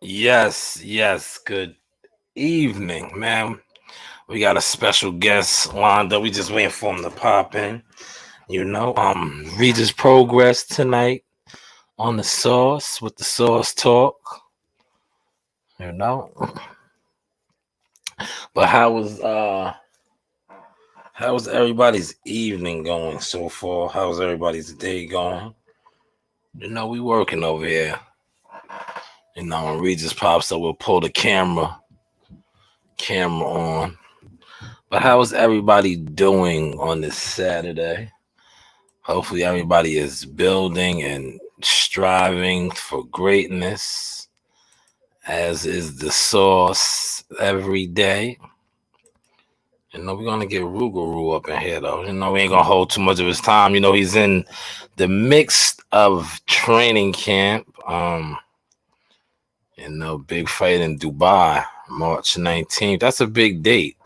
Yes. Good evening, ma'am. We got a special guest lined up. We just waiting for him to pop in. Regis Progress tonight on the sauce with the sauce talk. You know, but how was everybody's evening going so far? How's everybody's day going? We working over here. When Regis pops up, we'll pull the camera on. But how is everybody doing on this Saturday? Hopefully, everybody is building and striving for greatness, as is the sauce every day. We're gonna get Rougarou up in here, though. We ain't gonna hold too much of his time. He's in the mix of training camp. Big fight in Dubai, March 19th. That's a big date.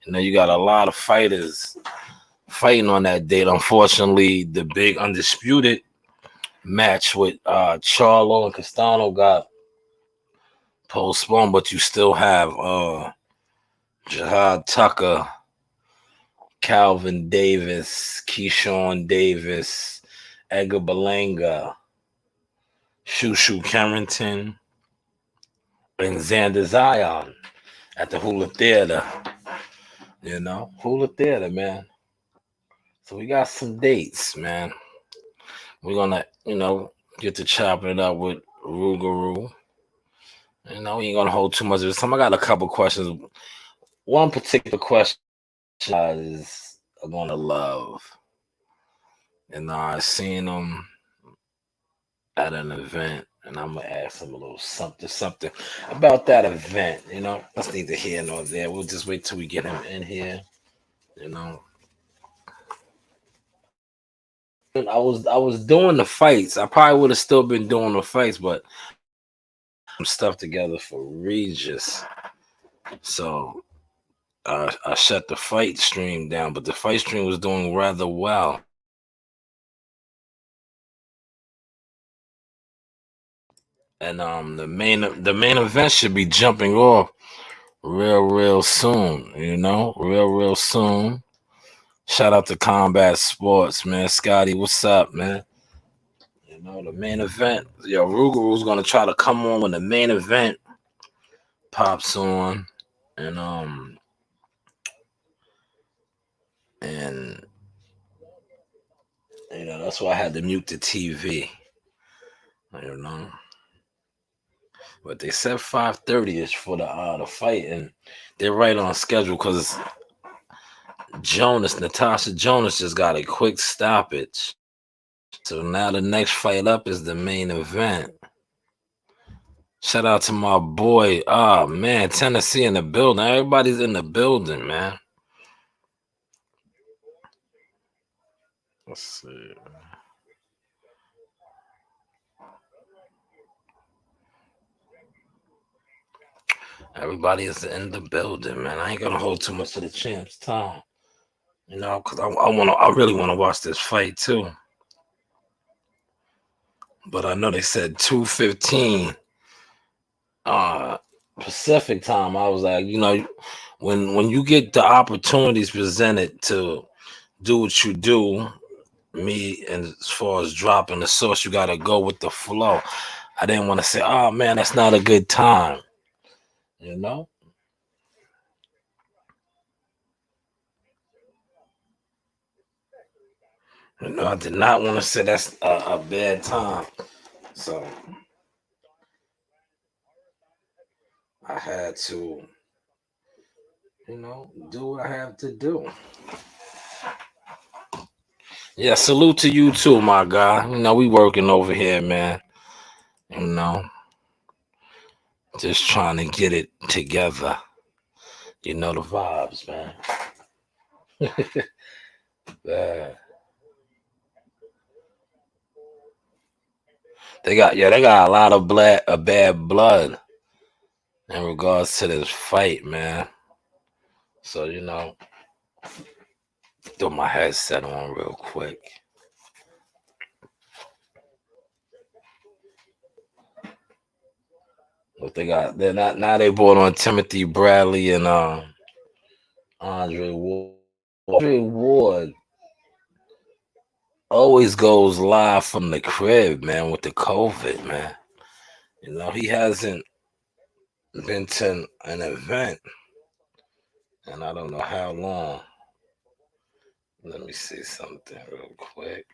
You got a lot of fighters fighting on that date. Unfortunately, the big undisputed match with Charlo and Castano got postponed, but you still have Jihad Tucker, Calvin Davis, Keyshawn Davis, Edgar Berlanga, Shushu Carrington, and Xander Zion at the Hula Theater. Hula Theater, man. So we got some dates, man. We're gonna, get to chopping it up with Rougarou. We ain't gonna hold too much of this time. I got a couple questions. One particular question is gonna love. I seen him at an event, and I'm gonna ask him a little something about that event. That's neither here nor there. We'll just wait till we get him in here. You know, I was doing the fights. I probably would have still been doing the fights, but some stuff together for Regis. So I shut the fight stream down, but the fight stream was doing rather well. And the main event should be jumping off real soon. Real soon. Shout out to Combat Sports, man. Scotty, what's up, man? The main event. Yo, Rugaru's gonna try to come on when the main event pops on, and and that's why I had to mute the TV. You know, but they said 5:30 is for the fight, and they're right on schedule because Natasha Jonas just got a quick stoppage. So now the next fight up is the main event. Shout out to my boy. Oh man, Tennessee in the building. Everybody's in the building, man. Let's see. Everybody is in the building, man. I ain't gonna hold too much of the champ's time, because I really wanna watch this fight too. But I know they said 2:15 uh Pacific time. I was like, when you get the opportunities presented to do what you do, me, and as far as dropping the sauce, you gotta go with the flow. I didn't want to say, oh man, that's not a good time. You know? I did not want to say that's a bad time. So I had to, do what I have to do. Yeah, salute to you too, my guy. We working over here, man. You know, just trying to get it together. The vibes, man. Yeah. They got a lot of bad blood in regards to this fight, man. So, throw my headset on real quick. What they got? They're not now. They brought on Timothy Bradley and Andre Ward. Andre Ward always goes live from the crib, man, with the COVID, man. He hasn't been to an event, and I don't know how long. Let me see something real quick.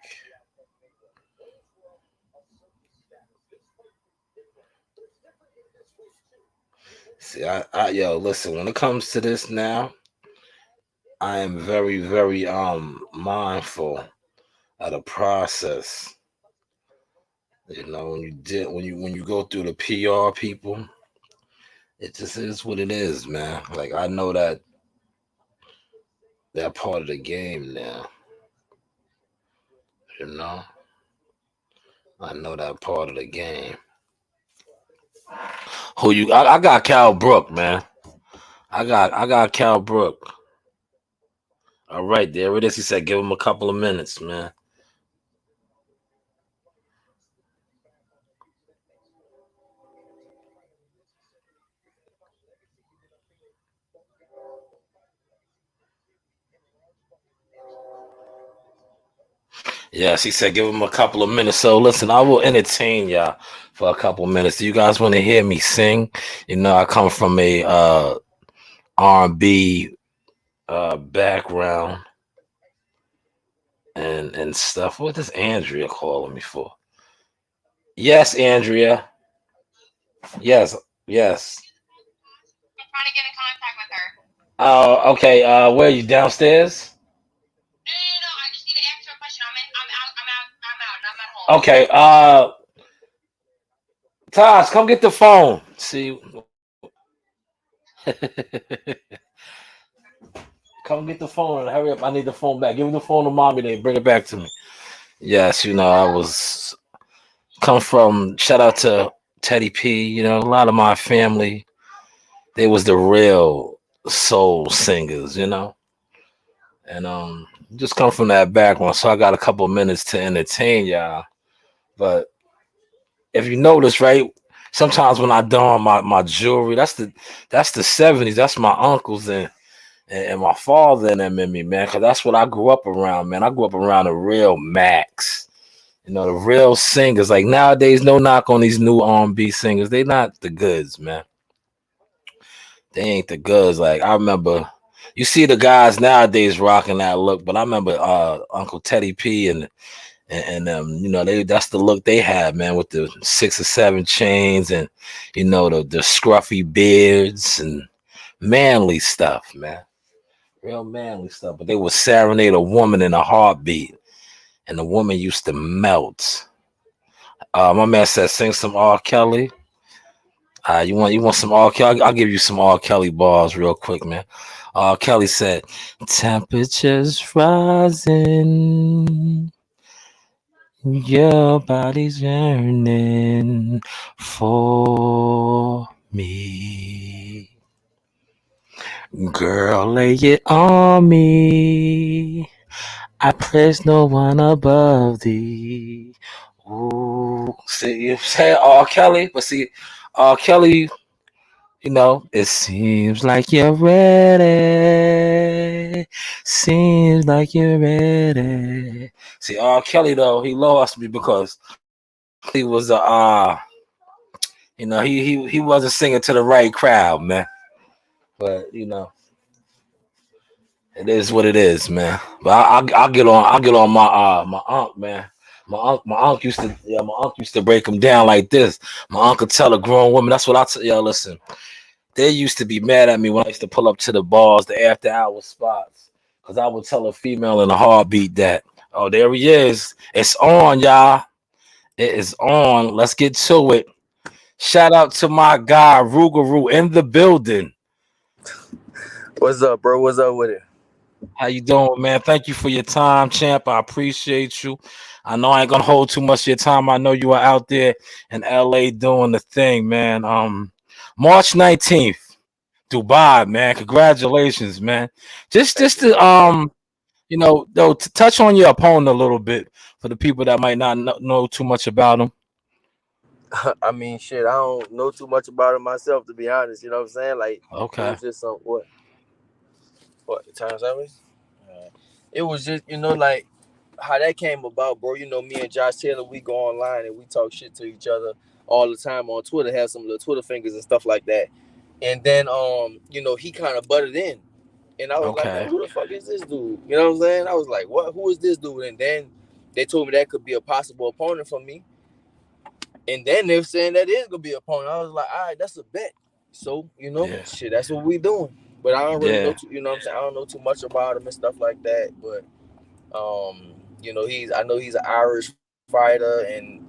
See, yo, listen. When it comes to this now, I am very, very mindful of the process. When you go through the PR people, it just is what it is, man. Like I know that part of the game now. You know, I know that part of the game. Who you? I got Cal Brook, man. I got Cal Brook. All right, there it is. He said, give him a couple of minutes, man. Yes, he said, give him a couple of minutes. So listen, I will entertain y'all for a couple of minutes. Do you guys want to hear me sing? I come from a R&B background and stuff. What is Andrea calling me for? Yes, Andrea. Yes, yes. I'm trying to get in contact with her. Oh, okay. Where are you downstairs? No, I just need to ask her a question. I'm at home. Okay. Tosh, come get the phone. See, come get the phone. Hurry up. I need the phone back. Give me the phone to mommy. Then bring it back to me. Yes, I was come from. Shout out to Teddy P. A lot of my family. They was the real soul singers. And just come from that background. So I got a couple minutes to entertain y'all. But if you notice, right, sometimes when I don my jewelry, that's the 70s. That's my uncles and my father and them in me, man. Cause that's what I grew up around, man. I grew up around the real Max. The real singers. Like nowadays, no knock on these new R&B singers. They not the goods, man. They ain't the goods. Like I remember, you see the guys nowadays rocking that look, but I remember Uncle Teddy P and that's the look they had, man, with the 6 or 7 chains and the scruffy beards and manly stuff, man. Real manly stuff. But they would serenade a woman in a heartbeat, and the woman used to melt. My man said, "Sing some R. Kelly." You want some R. Kelly? I'll give you some R. Kelly bars real quick, man. R. Kelly said, "Temperatures rising, your body's yearning for me. Girl, lay it on me. I praise no one above thee." Ooh, see, you say R. Kelly, but see, R. Kelly, it seems like you're ready. Seems like you're ready. See, R. Kelly though, he lost me because he was he wasn't singing to the right crowd, man. But it is what it is, man. But I'll get on my uncle, man. My uncle used to break him down like this. My uncle tell a grown woman. That's what I tell y'all. Listen, they used to be mad at me when I used to pull up to the bars, the after hour spots, because I would tell a female in a heartbeat that, oh, there he is. It's on, y'all. It is on. Let's get to it. Shout out to my guy Rugaroo in the building. What's up, bro? What's up with it? How you doing, man? Thank you for your time, champ. I appreciate you. I know I ain't gonna hold too much of your time. I know you are out there in LA doing the thing, man. March 19th, Dubai, man. Congratulations, man. Just Thank just you, to bro. though to touch on your opponent a little bit for the people that might not know too much about him. I mean, shit, I don't know too much about it myself, to be honest. You know what I'm saying? Like, it Okay. was just some what the time service? It was just like how that came about, bro. Me and Josh Taylor, we go online and we talk shit to each other all the time on Twitter. Have some little Twitter fingers and stuff like that. And then he kind of butted in, and I was like, man, Okay. who the fuck is this dude? You know what I'm saying? I was like, what? Who is this dude? And then they told me that could be a possible opponent for me. And then they're saying that is gonna be an opponent. I was like, all right, that's a bet. So Yeah. shit, that's what we doing. But I don't really know, Yeah. too, what I'm saying. I don't know too much about him and stuff like that. But I know he's an Irish fighter, and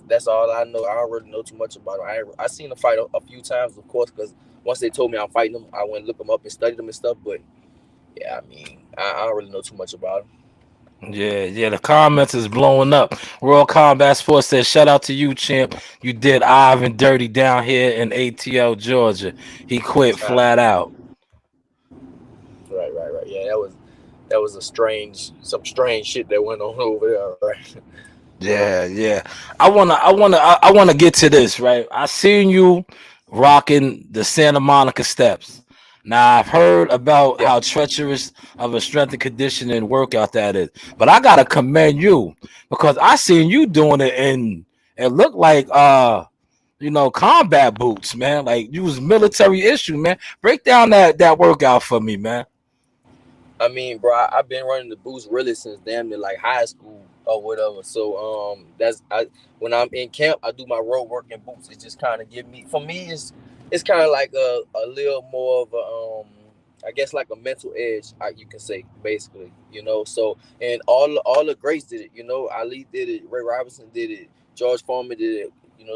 that's all I know. I don't really know too much about him. I seen him fight a few times, of course, because once they told me I'm fighting him, I went and look him up and studied him and stuff. But yeah, I mean, I don't really know too much about him. Yeah, yeah, the comments is blowing up. World Combat Sports says, shout out to you, champ. You did Ivan dirty down here in ATL, Georgia. He quit Ah, flat out. right. Yeah, that was some strange shit that went on over there, right? Yeah, yeah. I wanna get to this, right? I seen you rocking the Santa Monica steps. Now I've heard about Yeah. how treacherous of a strength and conditioning workout that is, but I gotta commend you because I seen you doing it and it looked like combat boots, man. Like you was military issue, man. Break down that workout for me, man. I mean, bro, I've been running the boots really since damn near like high school or whatever. So that's when I'm in camp, I do my road work in boots. It just kind of give me, for me, it's kind of like a little more of a I guess like a mental edge, you can say basically. So and all the greats did it. Ali did it, Ray Robinson did it, George Foreman did it.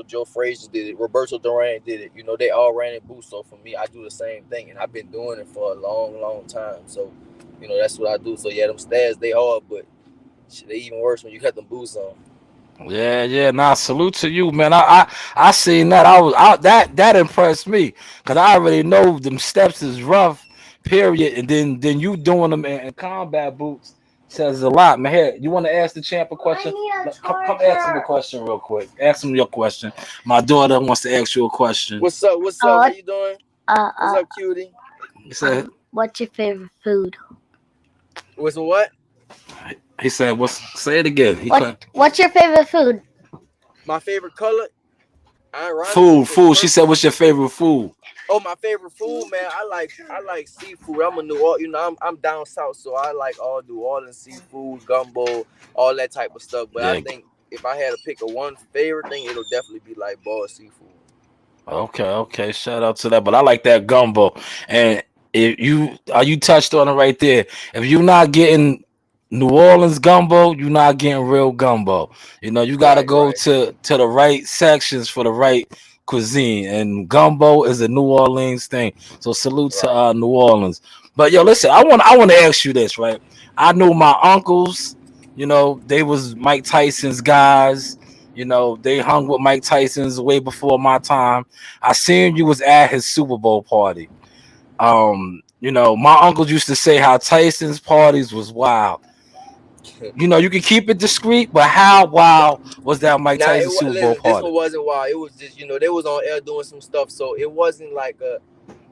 Joe Frazier did it, Roberto Duran did it. They all ran in boots. So for me, I do the same thing, and I've been doing it for a long, long time. So that's what I do. So yeah, them stats they hard, but shit, they even worse when you got them boots on. Yeah, yeah. Nah, salute to you, man. I seen that. That impressed me because I already know them steps is rough. Period. And then you doing them in combat boots says a lot, man. Here, you want to ask the champ a question? Come ask him a question real quick. Ask him your question. My daughter wants to ask you a question. What's up? What's up? How you doing? What's Uh, up, cutie? He said what's your favorite food? What's what? he said what's say it again. He couldn't. What's your favorite food? My favorite color? Ironically, for Food. She first. said what's your favorite food? Oh, my favorite food, man. I like seafood. I'm a New Orleans. I'm down south, so I like all New Orleans seafood, gumbo, all that type of stuff. But I Yeah. think if I had to pick a one favorite thing, it'll definitely be like boiled seafood. Okay, okay. Shout out to that. But I like that gumbo. And if you touched on it right there. If you're not getting New Orleans gumbo, you're not getting real gumbo. You gotta Right, go right, to the right sections for the right cuisine. And gumbo is a New Orleans thing. So salute to right. New Orleans. But yo, listen, I wanna ask you this, right? I know my uncles, they was Mike Tyson's guys. They hung with Mike Tyson's way before my time. I seen you was at his Super Bowl party. My uncles used to say how Tyson's parties was wild. You can keep it discreet, but how wild was that Mike Now, Tyson Super Bowl listen, this party? one wasn't wild. It was just, they was on air doing some stuff, so it wasn't like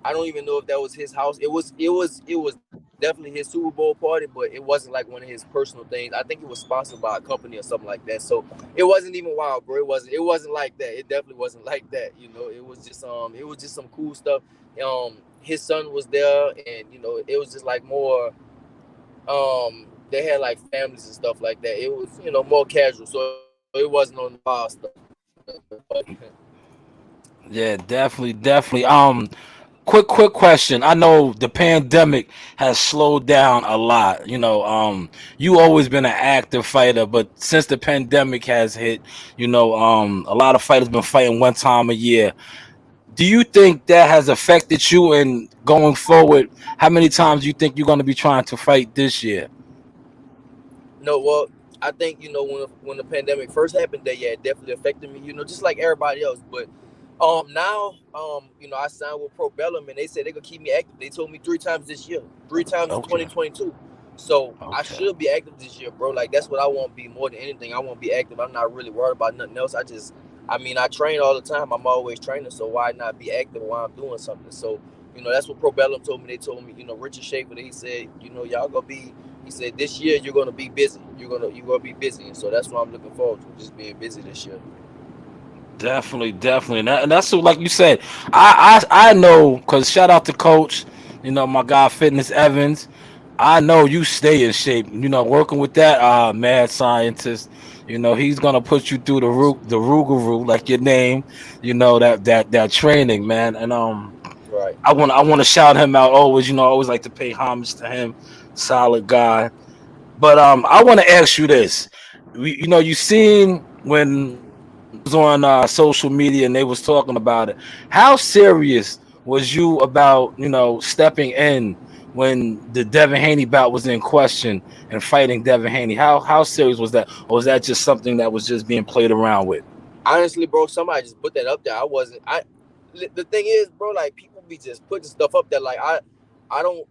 I don't even know if that was his house. It was definitely his Super Bowl party, but it wasn't like one of his personal things. I think it was sponsored by a company or something like that. So it wasn't even wild, bro. It wasn't like that. It definitely wasn't like that. It was just some cool stuff. His son was there, and it was just like more. They had like families and stuff like that. It was more casual, so it wasn't on the wild stuff. Yeah, definitely, definitely. Quick question. I know the pandemic has slowed down a lot. You always been an active fighter, but since the pandemic has hit, a lot of fighters been fighting one time a year. Do you think that has affected you and going forward? How many times do you think you're going to be trying to fight this year? No, well, I think when the pandemic first happened, that yeah, it definitely affected me. Just like everybody else. But now I signed with Pro Bellum, and they said they're gonna keep me active. They told me 3 times this year, 3 times in Okay, 2022. So I okay, should be active this year, bro. Like that's what I want to be more than anything. I want to be active. I'm not really worried about nothing else. I mean, I train all the time. I'm always training, so why not be active while I'm doing something? So, that's what Probellum told me. They told me, Richard Schaefer, he said, y'all gonna be. He said this year you're gonna be busy. You're gonna be busy, and so that's what I'm looking forward to, just being busy this year. Definitely, definitely, and that's what, like you said. I know because shout out to Coach, my guy Fitness Evans. I know you stay in shape. Working with that mad scientist. He's gonna put you through the Rougarou, like your name. That training, man. And Right. I want to shout him out always. I always like to pay homage to him. Solid guy. But I want to ask you this. You seen when I was on social media and they was talking about it. How serious was you about stepping in when the Devin Haney bout was in question and fighting Devin Haney? How serious was that, or was that just something that was just being played around with? Honestly, bro, somebody just put that up there. I wasn't. The thing is, bro, like people be just putting stuff up there. Like I don't.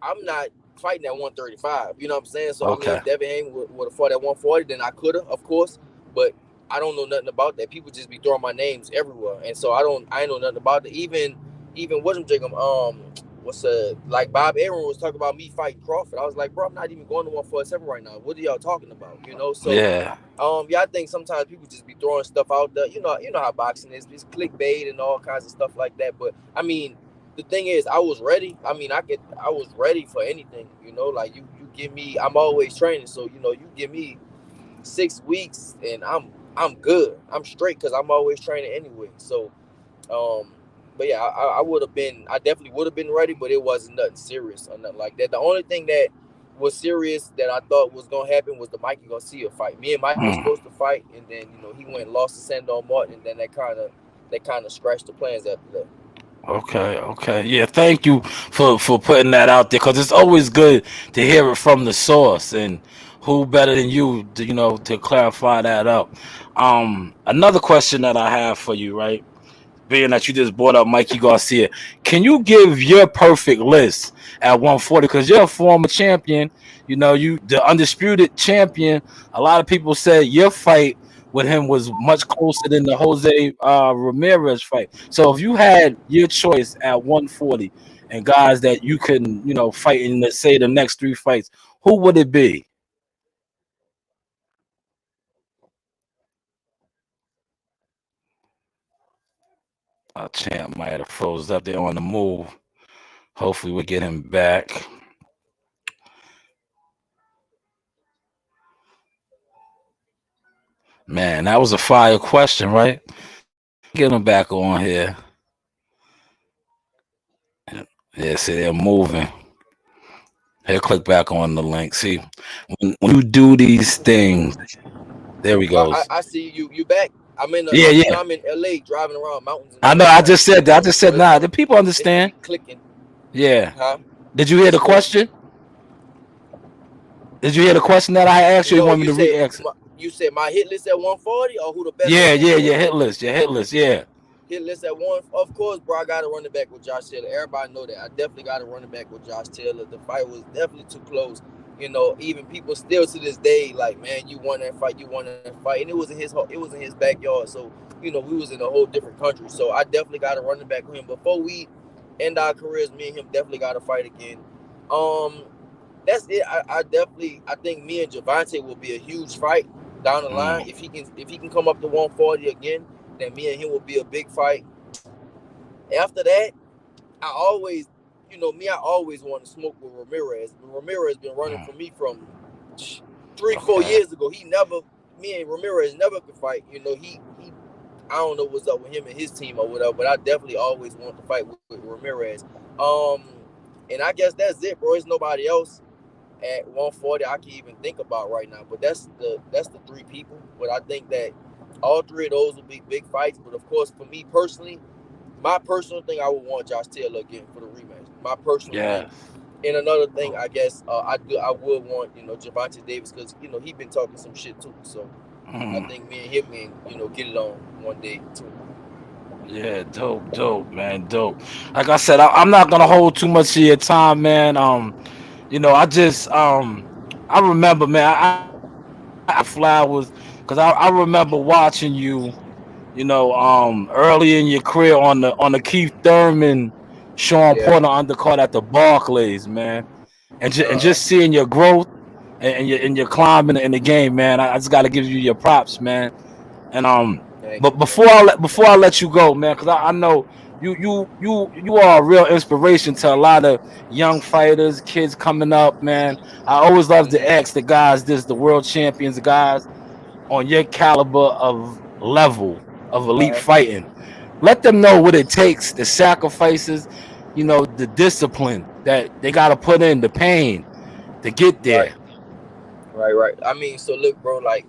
I'm not fighting at 135. You know what I'm saying? So I mean, Okay. if Devin Haney would have fought at 140, then I could have, of course. But I don't know nothing about that. People just be throwing my names everywhere, and so I ain't know nothing about it. Even wasn't Jacob. What's like Bob Aaron was talking about me fighting Crawford. I was like, bro, I'm not even going to 147 right now. What are y'all talking about? So Yeah. yeah, I think sometimes people just be throwing stuff out there. You know how boxing is. It's clickbait and all kinds of stuff like that. But I mean, the thing is, I was ready. I mean, I was ready for anything. Like you give me, I'm always training. So you give me 6 weeks and I'm good. I'm straight because I'm always training anyway. So um, but yeah, I would have been. I definitely would have been ready, but it wasn't nothing serious or nothing like that. The only thing that was serious that I thought was gonna happen was the Mikey Garcia fight. Me and Mikey was Hmm. supposed to fight, and then he went and lost to Sandor Martin, and then that kind of scratched the plans after that. Okay, okay. Yeah, thank you for putting that out there because it's always good to hear it from the source, and who better than you to, to clarify that up. Another question that I have for you, right? Being that you just brought up Mikey Garcia, can you give your perfect list at 140? Because you're a former champion, you the undisputed champion. A lot of people said your fight with him was much closer than the Jose Ramirez fight. So if you had your choice at 140 and guys that you can, fight in, let's say, the next three fights, who would it be? Champ might have froze up there on the move. Hopefully, we'll get him back. Man, that was a fire question, right? Get him back on here. Yeah, see, they're moving. Here, click back on the link. See, when you do these things, there he Well, I, goes. I see you back. I'm in the Yeah, yeah. I'm in LA driving around mountains and I all know. that I kind of just stuff. said that. I just So said, nah. The people it's gonna understand. be clicking, Yeah. huh? Did you hear It's the going. question? Did you hear the question that I asked you? You No, want me you to said re-ask it? you said my hit list at 140 or who the best at Yeah, yeah, yeah. 140. Hit list. Yeah, hit list. Yeah. Hit list at one. Of course, bro. I got to run it back with Josh Taylor. Everybody know that. I definitely got to run it back with Josh Taylor. The fight was definitely too close. Even people still to this day like, man, you won that fight. You won that fight, and it was in his backyard. So we was in a whole different country. So I definitely got to run it back with him before we end our careers. Me and him definitely got to fight again. Um, that's it. I think me and Javante will be a huge fight down the line. Mm. If he can come up to 140 again, then me and him will be a big fight. After that, I always, me, I always want to smoke with Ramirez. Ramirez been running Mm. for me from 3, 4 Okay. years ago. Me and Ramirez never could fight. He I don't know what's up with him and his team or whatever, but I definitely always want to fight with Ramirez. Um, and I guess that's it, bro. It's nobody else at 140 I can even think about right now. But that's the three people. But I think that all three of those will be big fights. But of course, for me personally, my personal thing, I would want Josh Taylor again for the rematch. My personal thing. Yeah. And another thing, I guess I would want Javante Davis because he been talking some shit too. So I Mm. think me and him can get it on one day too. Yeah, dope, dope, man, dope. Like I said, I'm not gonna hold too much of your time, man. I just I remember, man. I flowers. because I remember watching you, early in your career on the Keith Thurman, Sean Yeah. Porter undercard at the Barclays, man, and Uh-huh. just seeing your growth and your climbing in the game, man. I just got to give you your props, man. And Thank but you, bro. before I let you go, man, because I know you are a real inspiration to a lot of young fighters, kids coming up, man. I always love to ask the guys this, the world champions, the guys on your caliber of level of elite Uh-huh. fighting. Let them know what it takes, the sacrifices, the discipline that they got to put in, the pain to get Right. there. Right. I mean, so look, bro, like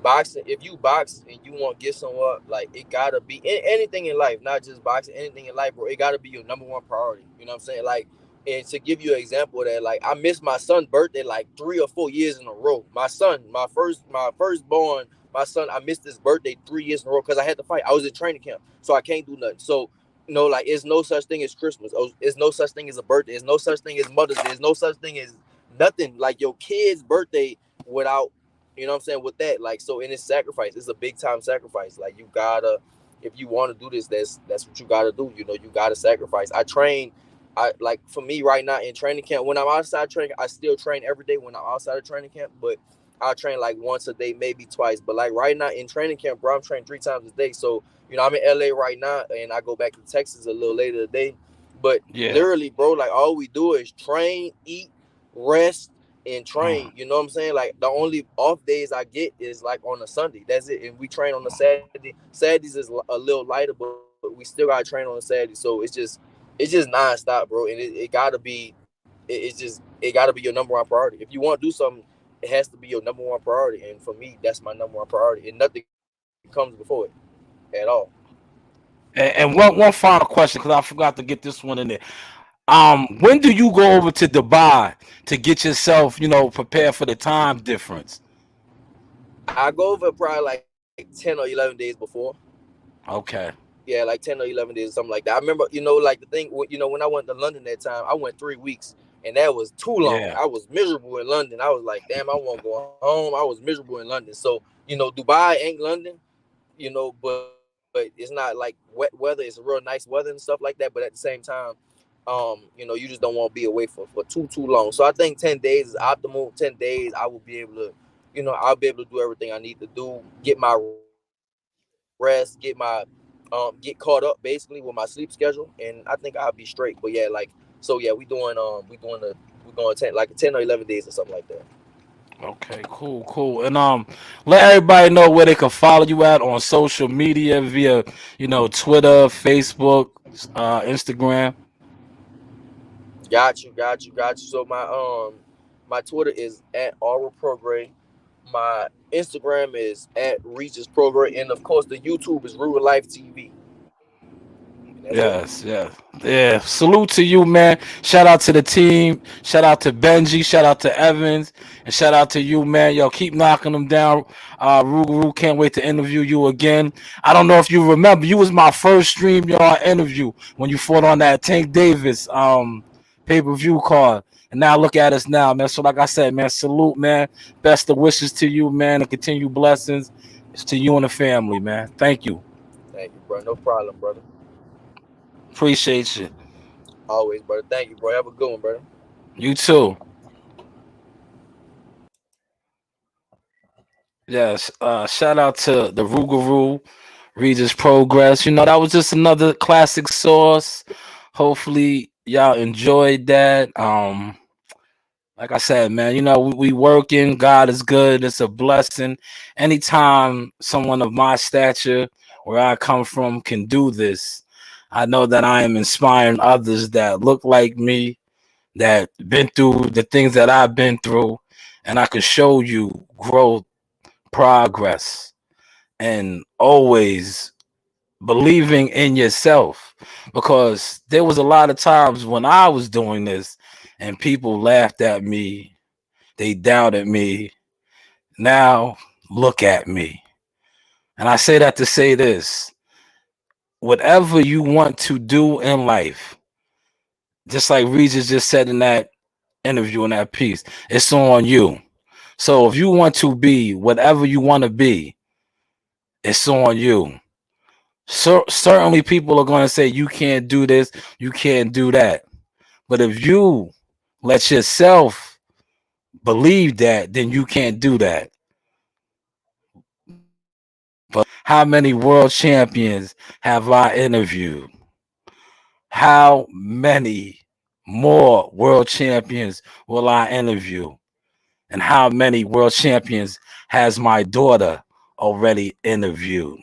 boxing, if you box and you want to get somewhere, like it gotta be anything in life, not just boxing, anything in life, bro, it gotta be your number one priority. You know what I'm saying? Like, and to give you an example of that, like I missed my son's birthday like 3 or 4 years in a row. My son, my firstborn, my son, I missed his birthday 3 years in a row because I had to fight. I was in training camp, so I can't do nothing. So like it's no such thing as Christmas. It's no such thing as a birthday. It's no such thing as Mother's Day. There's no such thing as nothing like your kid's birthday without, you know what I'm saying, with that. Like, so in this sacrifice, it's a big time sacrifice. Like you gotta, if you want to do this, that's what you gotta do. You gotta sacrifice. I train. I like, for me right now in training camp, when I'm outside training, I still train every day when I'm outside of training camp, but I train like once a day, maybe twice. But like right now in training camp, bro, I'm training 3 times a day. So, I'm in LA right now and I go back to Texas a little later today. But Yeah. literally, bro, like all we do is train, eat, rest, and Mm. train. You know what I'm saying? Like the only off days I get is like on a Sunday. That's it. And we train on a Saturday. Saturdays is a little lighter, but we still gotta train on a Saturday. So it's just nonstop, bro. And it gotta be, it's just, it gotta be your number one priority. If you want to do something, it has to be your number one priority. And for me, that's my number one priority. And nothing comes before it at all. And one final question, because I forgot to get this one in there. When do you go over to Dubai to get yourself, prepared for the time difference? I go over probably like 10 or 11 days before. Okay. Yeah, like 10 or 11 days or something like that. I remember, like the thing, when I went to London that time, I went 3 weeks, and that was too long. Yeah. I was miserable in London. I was like, damn, I want to go home. I was miserable in London. So, Dubai ain't London, but it's not like wet weather. It's real nice weather and stuff like that. But at the same time, you just don't want to be away for too long. So I think 10 days is optimal. 10 days, I will be able to, I'll be able to do everything I need to do, get my rest, get caught up basically with my sleep schedule, and I think I'll be straight. But yeah, like, so yeah, we going 10 or 11 days or something like that. Okay, cool. And let everybody know where they can follow you at on social media via, Twitter, Facebook, Instagram. Got you. So my Twitter is at Aura Prograis. My Instagram is at Regis Prograis, and of course the YouTube is Real Life TV. And that's it. Yes, yes. Yeah. Salute to you, man. Shout out to the team. Shout out to Benji. Shout out to Evans. And shout out to you, man. Yo, keep knocking them down. Ruru, can't wait to interview you again. I don't know if you remember, you was my first stream yard interview when you fought on that Tank Davis pay-per-view card. And now look at us now, man. So like I said, man, salute, man. Best of wishes to you, man, and continue blessings. It's to you and the family, man. Thank you. Thank you, bro. No problem, brother. Appreciate you. Always, brother. Thank you, bro. Have a good one, brother. You too. Yes. Shout out to the Rougarou, Regis Progress. That was just another classic sauce. Hopefully y'all enjoyed that. Like I said, man, we working. God is good. It's a blessing. Anytime someone of my stature, where I come from, can do this, I know that I am inspiring others that look like me, that been through the things that I've been through, and I can show you growth, progress, and always believing in yourself, because there was a lot of times when I was doing this and people laughed at me, they doubted me. Now look at me. And I say that to say this: whatever you want to do in life, just like Regis just said in that interview, in that piece, it's on you. So if you want to be whatever you want to be, it's on you. So certainly people are going to say you can't do this, you can't do that. But if you let yourself believe that, then you can't do that. But how many world champions have I interviewed? How many more world champions will I interview? And how many world champions has my daughter already interviewed?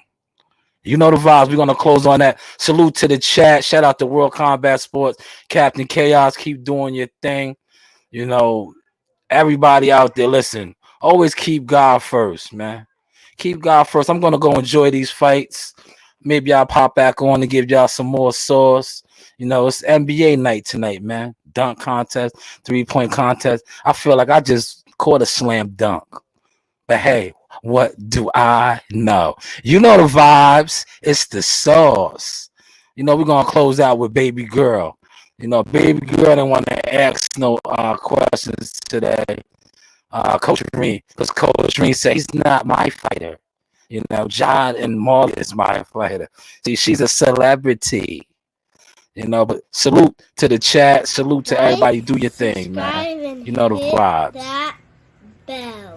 You know the vibes. We're going to close on that. Salute to the chat. Shout out to World Combat Sports. Captain Chaos, keep doing your thing. You know, everybody out there, listen, always keep God first, man. Keep God first. I'm going to go enjoy these fights. Maybe I'll pop back on and give y'all some more sauce. You know, it's NBA night tonight, man. Dunk contest, 3-point contest. I feel like I just caught a slam dunk. But hey, what do I know? You know the vibes. It's the sauce. You know, we're going to close out with Baby Girl. You know, Baby Girl didn't want to ask no questions today. Coach Green, because Coach Green said he's not my fighter. You know, John and Molly is my fighter. See, she's a celebrity. You know, but salute to the chat. Salute to everybody. Do your thing, man. You know the vibes. That bell.